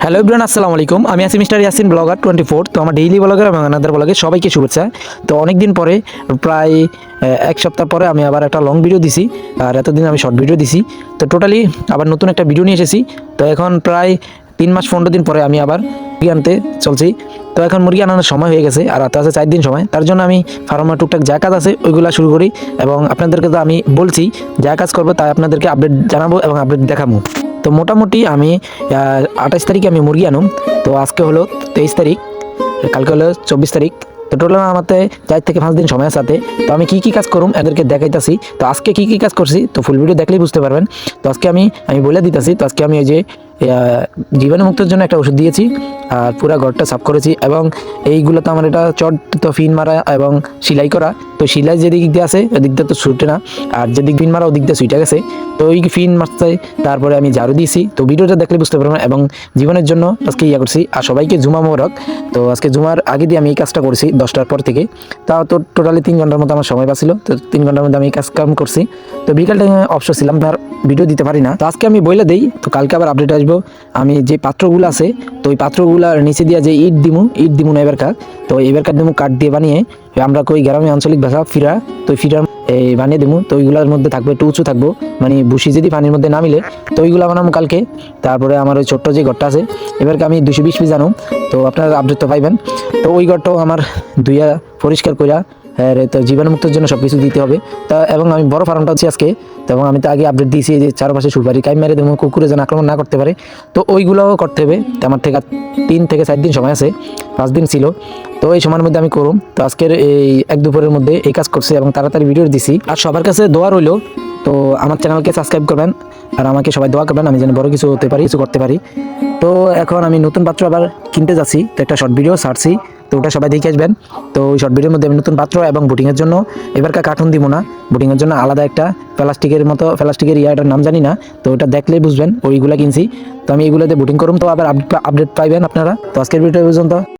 Hello everyone, আসসালামু আলাইকুম। আমি আছি মিস্টার ইয়াসিন ব্লগার 24। তো আমার ডেইলি ব্লগার এবং আনাদার ব্লগে সবাইকে শুভেচ্ছা। তো অনেক দিন পরে, প্রায় এক সপ্তাহ পরে আমি আবার একটা লং ভিডিও দিছি, আর এতদিন আমি শর্ট ভিডিও দিছি। তো টোটালি আবার নতুন একটা ভিডিও নিয়ে এসেছি। তো এখন প্রায় 3 মাস 15 দিন পরে আমি আবার মুরগি আনতে চলছি। তো এখন মুরগি আনানোর সময় হয়ে গেছে, আর হাতে আছে 4 দিন সময়। তার জন্য আমি ফার্মার টুকটাক যা কাজ আছে ওইগুলো শুরু করি, এবং আপনাদেরকে তো আমি বলছি যা কাজ করবো তাই আপনাদেরকে আপডেট জানাবো এবং আপডেট দেখাবো। তো মোটামুটি আমি 28 তারিখে আমি মুরগি আনুম। তো আজকে হলো 23 তারিখ, কালকে হলো 24 তারিখ। তো টোটাল আমাতে 4 থেকে 5 দিন সময় আছে হাতে। তো আমি কী কী কাজ করুম এদেরকে দেখাইতাছি। তো আজকে কী কী কাজ করছি তো ফুল ভিডিও দেখলেই বুঝতে পারবেন। তো আজকে আমি বলে দিতেছি। তো আজকে আমি ওই যে জীবাণুমুক্তর জন্য একটা ওষুধ দিয়েছি, আর পুরা ঘরটা সাফ করেছি। এবং এইগুলো তো আমার এটা চট তো ফিন মারা এবং সেলাই করা। তো সেলাই যেদিক দিয়ে আছে ওদিক দিয়ে তো ছুটে না, আর যেদিক ফিন মারা ওদিক দিয়ে ছুটে গেছে। তো ওই ফিন মারতে তারপরে আমি ঝাড়ু দিয়েছি। তো ভিডিওটা দেখলে বুঝতে পারবেন। এবং জীবনের জন্য আজকে করছি। আর সবাইকে জুমা মোবারক। তো আজকে জুমার আগে দিয়ে আমি এই কাজটা করছি 10টার পর থেকে। তাও তো টোটালি 3 ঘন্টার মতো আমার সময় পাচ্ছিল। তো 3 ঘন্টার মধ্যে আমি কাজ কাম করছি। তো বিকাল টাইমে অবসর ছিলাম, তার ভিডিও দিতে পারি না। তো আজকে আমি বইলে দেই। তো কালকে আবার আপডেট আসবো। আমি যে পাত্রগুলো আছে তো ওই পাত্রগুলার নিচে দিয়ে যে ইট দিমু না এবারকার। তো এবারকার দিমু কাঠ দিয়ে বানিয়ে, আমরা কই গ্রামে আঞ্চলিক ভাষা ফিরা। তো ফিরার এই বানিয়ে দেবো। তো ওইগুলোর মধ্যে থাকবে একটু উঁচু থাকবো, মানে বুসি যদি পানির মধ্যে না মিলে তো ওইগুলো বানাবো কালকে। তারপরে আমার ওই ছোট্ট যে ঘরটা আছে এবারকে আমি 220 পিস জানো। তো আপনারা আপডেট তো পাইবেন। তো ওই ঘরটাও আমার ধুইয়া পরিষ্কার কইরা, হ্যাঁ, তো জীবাণুমুক্তর জন্য সব কিছু দিতে হবে। তা এবং আমি বড় ফার্মটা হচ্ছে আজকে। তো এবং আমি তো আগে আপডেট দিয়েছি যে চারপাশে সুপারি কাই মেরে দেবো, কুকুরে যেন আক্রমণ না করতে পারে। তো ওইগুলোও করতে হবে। তো আমার থেকে 3 থেকে 4 দিন সময় আছে, 5 দিন ছিল। তো এই সময়ের মধ্যে আমি করুম। তো আজকের এই 1 দুপুরের মধ্যে এই কাজ করছি এবং তাড়াতাড়ি ভিডিও দিছি। আর সবার কাছে দোয়া রইল, তো আমার চ্যানেলকে সাবস্ক্রাইব করবেন, আর আমাকে সবাই দোয়া করবেন আমি যেন বড় কিছু হতে পারি, কিছু করতে পারি। তো এখন আমি নতুন পাত্র আবার কিনতে যাচ্ছি। তো একটা শর্ট ভিডিও ছাড়ছি, তো ওটা সবাই দেখে আসবেন। তো ওই শর্ট ভিডিওর মধ্যে আমি নতুন পাত্র এবং বুটিংয়ের জন্য এবারকার কার্টুন দিব না, বুটিংয়ের জন্য আলাদা একটা প্লাস্টিকের ইয়াটার নাম জানি না। তো ওটা দেখলেই বুঝবেন ওইগুলা কিনছি। তো আমি এইগুলোতে বুটিং করুম। তো আবার আপডেট পাইবেন আপনারা। তো আজকের ভিডিও পর্যন্ত।